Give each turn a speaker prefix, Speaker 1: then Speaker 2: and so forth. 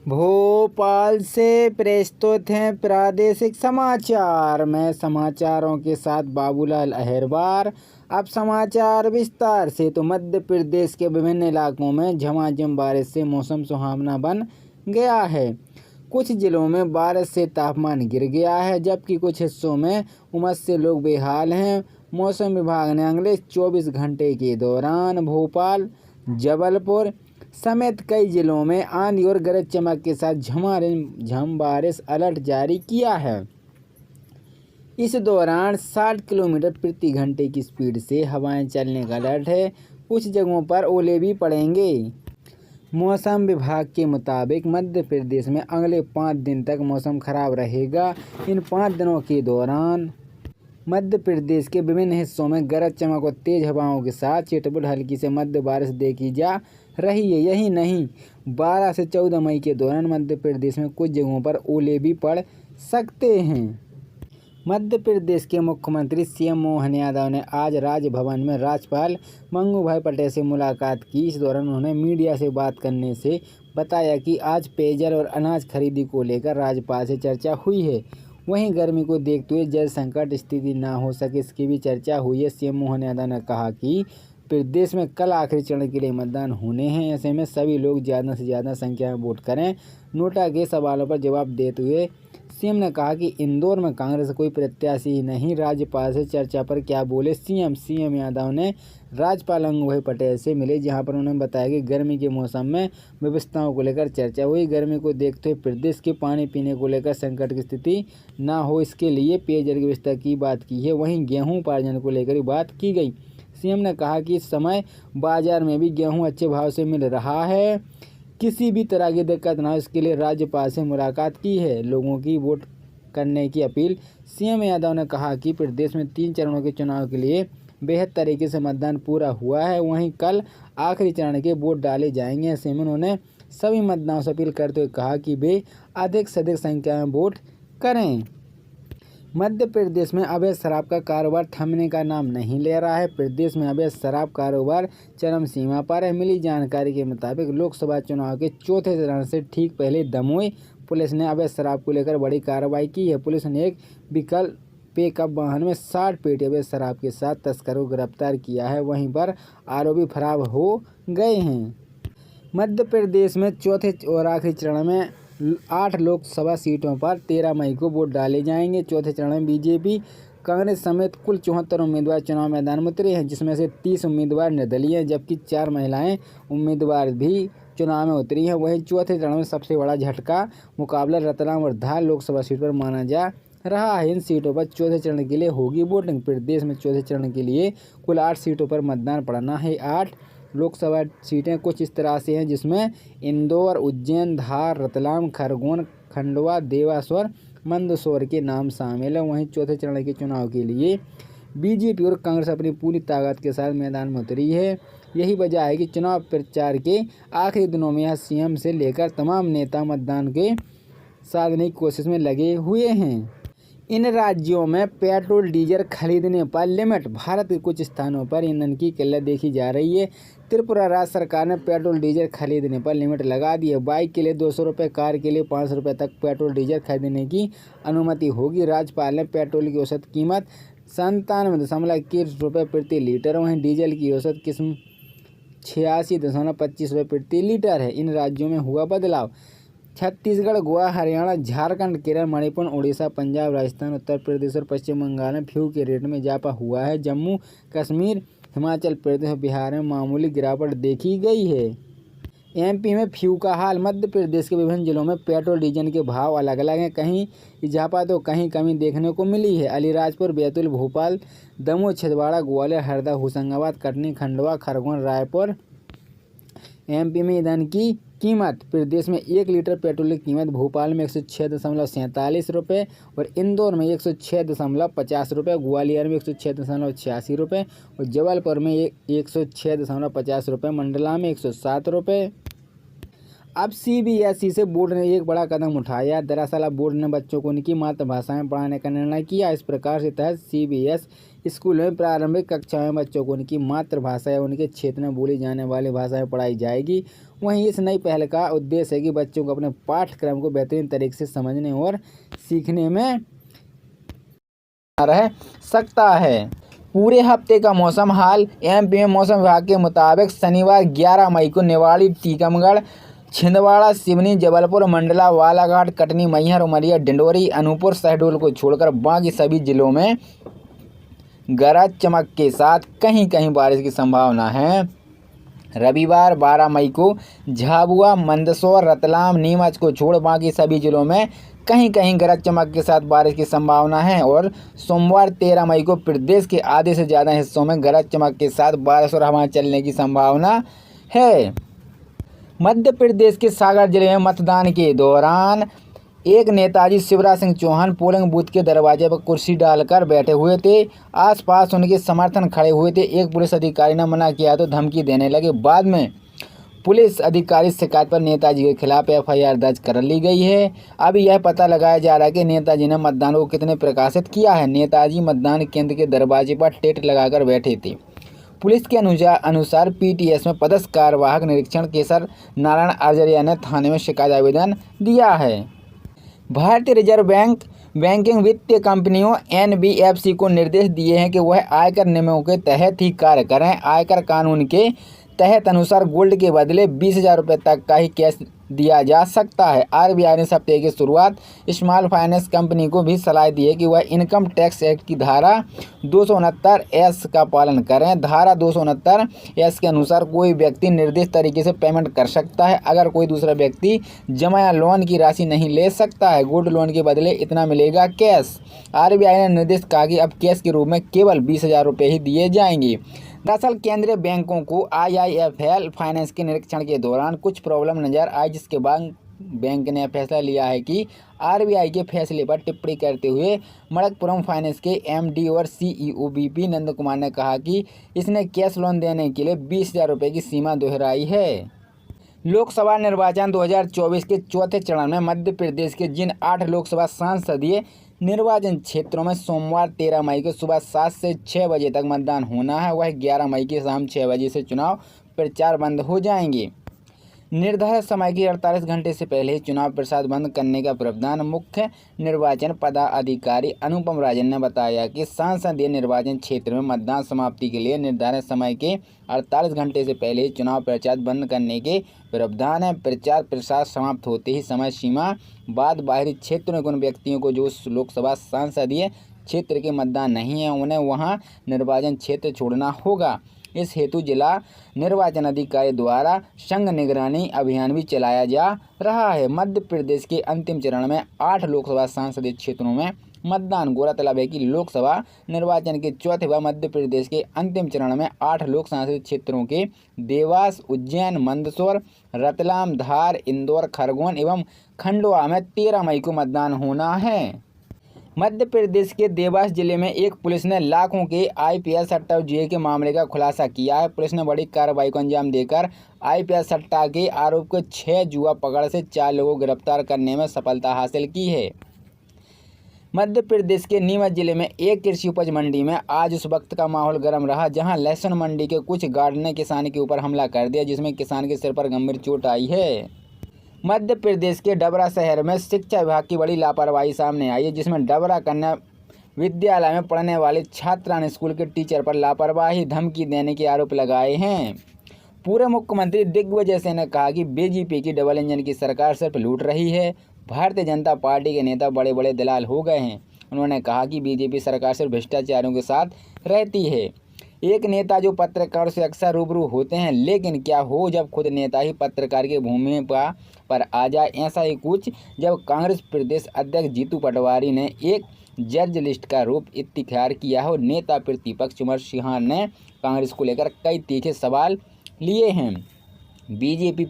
Speaker 1: भोपाल से प्रस्तुत हैं प्रादेशिक समाचार। मैं समाचारों के साथ बाबूलाल अहिरवार। अब समाचार विस्तार से। तो मध्य प्रदेश के विभिन्न इलाकों में झमाझम बारिश से मौसम सुहावना बन गया है। कुछ जिलों में बारिश से तापमान गिर गया है, जबकि कुछ हिस्सों में उमस से लोग बेहाल हैं। मौसम विभाग ने अगले 24 घंटे के दौरान भोपाल, जबलपुर समेत कई जिलों में आंधी और गरज चमक के साथ झमाझम बारिश अलर्ट जारी किया है। इस दौरान 60 किलोमीटर प्रति घंटे की स्पीड से हवाएं चलने का अलर्ट है। कुछ जगहों पर ओले भी पड़ेंगे। मौसम विभाग के मुताबिक मध्य प्रदेश में अगले 5 दिन तक मौसम खराब रहेगा। इन 5 दिनों के दौरान मध्य प्रदेश के विभिन्न हिस्सों में गरज चमक और तेज हवाओं के साथ छिटपुट हल्की से मध्य बारिश देखी जा रही है। यही नहीं, 12 से 14 मई के दौरान मध्य प्रदेश में कुछ जगहों पर ओले भी पड़ सकते हैं। मध्य प्रदेश के मुख्यमंत्री सीएम मोहन यादव ने आज राजभवन में राज्यपाल मंगू भाई पटेल से मुलाकात की। इस दौरान उन्होंने मीडिया से बात करने से बताया कि आज पेयजल और अनाज खरीदी को लेकर राज्यपाल से चर्चा हुई है। वहीं गर्मी को देखते हुए जल संकट स्थिति न हो सके, इसकी भी चर्चा हुई है। सीएम मोहन यादव ने कहा कि प्रदेश में कल आखिरी चरण के लिए मतदान होने हैं। ऐसे में सभी लोग ज़्यादा से ज़्यादा संख्या में वोट करें। नोटा के सवालों पर जवाब देते हुए सीएम ने कहा कि इंदौर में कांग्रेस कोई प्रत्याशी ही नहीं। राज्यपाल से चर्चा पर क्या बोले सीएम यादव ने राज्यपाल मंगू भाई पटेल से मिले, जहां पर उन्होंने बताया कि गर्मी के मौसम में व्यवस्थाओं को लेकर चर्चा हुई। गर्मी को देखते हुए प्रदेश के पानी पीने को लेकर संकट की स्थिति न हो, इसके लिए पेयजल की व्यवस्था की बात की है। वहीं गेहूँ उपार्जन को लेकर भी बात की गई। सीएम ने कहा कि इस समय बाजार में भी गेहूँ अच्छे भाव से मिल रहा है, किसी भी तरह की दिक्कत ना हो, इसके लिए राज्यपाल से मुलाकात की है। लोगों की वोट करने की अपील। सीएम यादव ने कहा कि प्रदेश में 3 चरणों के चुनाव के लिए बेहद तरीके से मतदान पूरा हुआ है। वहीं कल आखिरी चरण के वोट डाले जाएंगे। ऐसे में उन्होंने सभी मतदाताओं से अपील करते हुए कहा कि वे अधिक से अधिक संख्या में वोट करें। मध्य प्रदेश में अवैध शराब का कारोबार थमने का नाम नहीं ले रहा है। प्रदेश में अवैध शराब कारोबार चरम सीमा पर है। मिली जानकारी के मुताबिक लोकसभा चुनाव के चौथे चरण से ठीक पहले दमोई पुलिस ने अवैध शराब को लेकर बड़ी कार्रवाई की है। पुलिस ने एक विकल्प पिकअप वाहन में 60 पेटी अवैध शराब के साथ तस्करों को गिरफ्तार किया है। वहीं पर आरोपी फरार हो गए हैं। मध्य प्रदेश में चौथे और आखिरी चरण में 8 लोकसभा सीटों पर 13 मई को वोट डाले जाएंगे। चौथे चरण में बीजेपी, कांग्रेस समेत कुल 74 उम्मीदवार चुनाव मैदान में उतरे हैं, जिसमें से 30 उम्मीदवार निर्दलीय हैं, जबकि 4 महिलाएं उम्मीदवार भी चुनाव में उतरी हैं। वहीं चौथे चरण में सबसे बड़ा झटका मुकाबला रतलाम और धार लोकसभा सीट पर माना जा रहा है। इन सीटों पर चौथे चरण के लिए होगी वोटिंग। प्रदेश में चौथे चरण के लिए कुल 8 सीटों पर मतदान पड़ना है। 8 लोकसभा सीटें कुछ इस तरह से हैं, जिसमें इंदौर, उज्जैन, धार, रतलाम, खरगोन, खंडवा, देवास और मंदसौर के नाम शामिल हैं। वहीं चौथे चरण के चुनाव के लिए बीजेपी और कांग्रेस अपनी पूरी ताकत के साथ मैदान में उतरी है। यही वजह है कि चुनाव प्रचार के आखिरी दिनों में यह सीएम से लेकर तमाम नेता मतदान के साधने की कोशिश में लगे हुए हैं। इन राज्यों में पेट्रोल डीजल खरीदने पर लिमिट। भारत के कुछ स्थानों पर ईंधन की किल्लत देखी जा रही है। त्रिपुरा राज्य सरकार ने पेट्रोल डीजल खरीदने पर लिमिट लगा दी है। बाइक के लिए 200 रुपये, कार के लिए 500 रुपये तक पेट्रोल डीजल खरीदने की अनुमति होगी। राज्यपाल ने पेट्रोल की औसत कीमत 97.21 रुपये प्रति लीटर, वहीं डीजल की औसत किस्म 86.25 रुपये प्रति लीटर है। इन राज्यों में हुआ बदलाव। छत्तीसगढ़, गोवा, हरियाणा, झारखंड, केरल, मणिपुर, उड़ीसा, पंजाब, राजस्थान, उत्तर प्रदेश और पश्चिम बंगाल में फ्यूल के रेट में इजाफा हुआ है। जम्मू कश्मीर, हिमाचल प्रदेश और बिहार में मामूली गिरावट देखी गई है। एमपी में फ्यू का हाल। मध्य प्रदेश के विभिन्न जिलों में पेट्रोल डीजल के भाव अलग अलग हैं। कहीं इजाफा तो कहीं कमी देखने को मिली है। अलीराजपुर, बैतूल, भोपाल, दमोह, छिंदवाड़ा, ग्वालियर, हरदा, होशंगाबाद, कटनी, खंडवा, खरगोन, रायपुर। एमपी में ईंधन की कीमत। प्रदेश में 1 लीटर पेट्रोल की कीमत भोपाल में 106.47 रुपये और इंदौर में 106.50 रुपये, ग्वालियर में 106.86 रुपये और जबलपुर में 106.50 रुपये, मंडला में 107 रुपये। अब सीबीएसई से बोर्ड ने एक बड़ा कदम उठाया। दरअसल अब बोर्ड ने बच्चों को उनकी मातृभाषा में पढ़ाने का निर्णय किया। इस प्रकार से तहत सीबीएस स्कूलों में प्रारंभिक कक्षा में बच्चों को उनकी मातृभाषा या उनके क्षेत्र में बोली जाने वाली भाषा में पढ़ाई जाएगी। वहीं इस नई पहल का उद्देश्य है कि बच्चों को अपने पाठ्यक्रम को बेहतरीन तरीके से समझने और सीखने में रह सकता है। पूरे हफ्ते का मौसम हाल। एमपी में मौसम विभाग के मुताबिक शनिवार 11 मई को निवाड़ी, टीकमगढ़, छिंदवाड़ा, सिवनी, जबलपुर, मंडला, बालाघाट, कटनी, मैहर, उमरिया, डिंडोरी, अनूपपुर, शहडोल को छोड़कर बाकी सभी जिलों में गरज चमक के साथ कहीं कहीं बारिश की संभावना है। रविवार 12 मई को झाबुआ, मंदसौर, रतलाम, नीमच को छोड़ बाकी सभी जिलों में कहीं कहीं गरज चमक के साथ बारिश की संभावना है और सोमवार 13 मई को प्रदेश के आधे से ज़्यादा हिस्सों में गरज चमक के साथ बारिश और हवाएं चलने की संभावना है। मध्य प्रदेश के सागर जिले में मतदान के दौरान एक नेताजी शिवराज सिंह चौहान पोलिंग बूथ के दरवाजे पर कुर्सी डालकर बैठे हुए थे। आसपास उनके समर्थन खड़े हुए थे। एक पुलिस अधिकारी ने मना किया तो धमकी देने लगे। बाद में पुलिस अधिकारी शिकायत पर नेताजी के खिलाफ एफआईआर दर्ज कर ली गई है। अब यह पता लगाया जा रहा है कि नेताजी ने मतदान को कितने प्रकाशित किया है। नेताजी मतदान केंद्र के दरवाजे पर टेंट लगाकर बैठे थे। पुलिस के अनुसार पीटीएस में पदस्थ कार्यवाहक निरीक्षण केसर नारायण आर्जरिया ने थाने में शिकायत आवेदन दिया है। भारतीय रिजर्व बैंक बैंकिंग वित्तीय कंपनियों एनबीएफसी को निर्देश दिए हैं कि वह आयकर नियमों के तहत ही कार्य करें। आयकर कानून के तहत अनुसार गोल्ड के बदले 20,000 रुपये तक का ही कैश दिया जा सकता है। आरबीआई ने सप्ताह की शुरुआत स्मॉल फाइनेंस कंपनी को भी सलाह दी है कि वह इनकम टैक्स एक्ट की धारा 269(s) का पालन करें। धारा 269(s) के अनुसार कोई व्यक्ति निर्दिष्ट तरीके से पेमेंट कर सकता है अगर कोई दूसरा व्यक्ति जमा या लोन की राशि नहीं ले सकता है। गोल्ड लोन के बदले इतना मिलेगा कैश। आरबीआई ने निर्देश कहा कि अब कैश के रूप में केवल 20,000 रुपये ही दिए जाएंगे। दरअसल केंद्रीय बैंकों को आईआईएफएल फाइनेंस के निरीक्षण के दौरान कुछ प्रॉब्लम नजर आई, जिसके बाद बैंक ने फैसला लिया है कि आरबीआई के फैसले पर टिप्पणी करते हुए मणप्पुरम फाइनेंस के एमडी और सीईओ बीपी नंद कुमार ने कहा कि इसने कैश लोन देने के लिए 20,000 रुपये की सीमा दोहराई है। लोकसभा निर्वाचन 2024 के चौथे चरण में मध्य प्रदेश के जिन 8 लोकसभा संसदीय निर्वाचन क्षेत्रों में सोमवार 13 मई को सुबह 7 से 6 बजे तक मतदान होना है, वह 11 मई की शाम 6 बजे से चुनाव प्रचार बंद हो जाएंगे। निर्धारित समय के 48 घंटे से पहले ही चुनाव प्रचार बंद करने का प्रावधान मुख्य निर्वाचन पदाधिकारी अनुपम राजन ने बताया कि संसदीय निर्वाचन क्षेत्र में मतदान समाप्ति के लिए निर्धारित समय के 48 घंटे से पहले ही चुनाव प्रचार बंद करने के प्रावधान है। प्रचार प्रसार समाप्त होते ही समय सीमा बाद बाहरी क्षेत्रों के उन व्यक्तियों को जो लोकसभा संसदीय क्षेत्र के मतदान नहीं है उन्हें वहां निर्वाचन क्षेत्र छोड़ना होगा। इस हेतु जिला निर्वाचन अधिकारी द्वारा संघ निगरानी अभियान भी चलाया जा रहा है। मध्य प्रदेश के अंतिम चरण में 8 लोकसभा संसदीय क्षेत्रों में मतदान। गौरतलब है कि लोकसभा निर्वाचन के चौथे व मध्य प्रदेश के अंतिम चरण में 8 लोक संसदीय क्षेत्रों के देवास, उज्जैन, मंदसौर, रतलाम, धार, इंदौर, खरगोन एवं खंडवा में 13 मई को मतदान होना है। मध्य प्रदेश के देवास जिले में एक पुलिस ने लाखों के आईपीएल सट्टा जुए के मामले का खुलासा किया है। पुलिस ने बड़ी कार्रवाई को अंजाम देकर आईपीएल सट्टा के आरोप को 6 जुआ पकड़ से 4 लोगों को गिरफ्तार करने में सफलता हासिल की है। मध्य प्रदेश के नीमच जिले में एक कृषि उपज मंडी में आज उस वक्त का माहौल गर्म रहा जहां लहसुन मंडी के कुछ गार्ड ने किसान के ऊपर हमला कर दिया, जिसमें किसान के सिर पर गंभीर चोट आई है। मध्य प्रदेश के डबरा शहर में शिक्षा विभाग की बड़ी लापरवाही सामने आई है, जिसमें डबरा कन्या विद्यालय में पढ़ने वाले छात्रा ने स्कूल के टीचर पर लापरवाही धमकी देने के आरोप लगाए हैं। पूर्व मुख्यमंत्री दिग्विजय सिंह ने कहा कि बीजेपी की डबल इंजन की सरकार सिर्फ लूट रही है। भारतीय जनता पार्टी के नेता बड़े बड़े दलाल हो गए हैं। उन्होंने कहा कि बीजेपी सरकार सिर्फ भ्रष्टाचारियों के साथ रहती है। एक नेता जो पत्रकार से अक्सर रूबरू होते हैं, लेकिन क्या हो जब खुद नेता ही पत्रकार की भूमिका पर आ जाए। ऐसा ही कुछ जब कांग्रेस प्रदेश अध्यक्ष जीतू पटवारी ने एक जज लिस्ट का रूप इख्तियार किया है और नेता प्रतिपक्ष उमर सिंह ने कांग्रेस को लेकर कई तीखे सवाल लिए हैं। बीजेपी